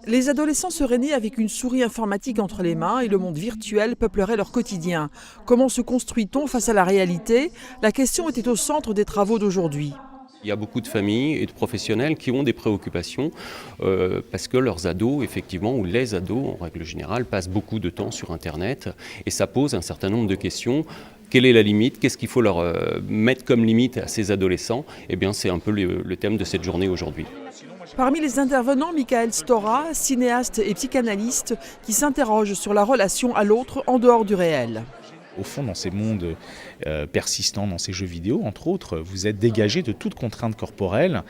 Les adolescents seraient nés avec une souris informatique entre les mains et le monde virtuel peuplerait leur quotidien. Comment se construit-on face à la réalité? La question était au centre des travaux d'aujourd'hui. Il y a beaucoup de familles et de professionnels qui ont des préoccupations parce que leurs ados, effectivement, ou les ados en règle générale, passent beaucoup de temps sur Internet et ça pose un certain nombre de questions. Quelle est la limite? Qu'est-ce qu'il faut leur mettre comme limite à ces adolescents? Eh bien, c'est un peu le thème de cette journée aujourd'hui. Parmi les intervenants, Michael Stora, cinéaste et psychanalyste, qui s'interroge sur la relation à l'autre en dehors du réel. Au fond, dans ces mondes persistants, dans ces jeux vidéo, entre autres, vous êtes dégagé de toute contrainte corporelle.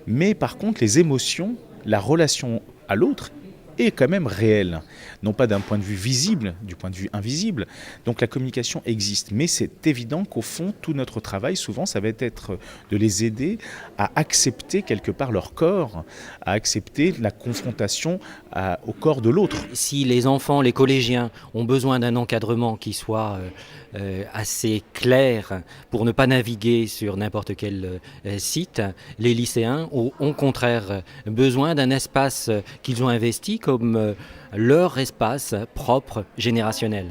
Mais par contre, les émotions, la relation à l'autre est quand même réelle. Non pas d'un point de vue visible, du point de vue invisible. Donc la communication existe. Mais c'est évident qu'au fond, tout notre travail, souvent, ça va être de les aider à accepter quelque part leur corps, à accepter la confrontation au corps de l'autre. Si les enfants, les collégiens ont besoin d'un encadrement qui soit assez clair pour ne pas naviguer sur n'importe quel site, les lycéens ont au contraire besoin d'un espace qu'ils ont investi comme leur espace propre générationnel.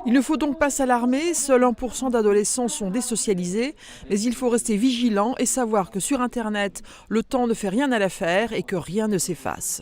Il ne faut donc pas s'alarmer, seul 1% d'adolescents sont désocialisés, mais il faut rester vigilant et savoir que sur Internet, le temps ne fait rien à l'affaire et que rien ne s'efface.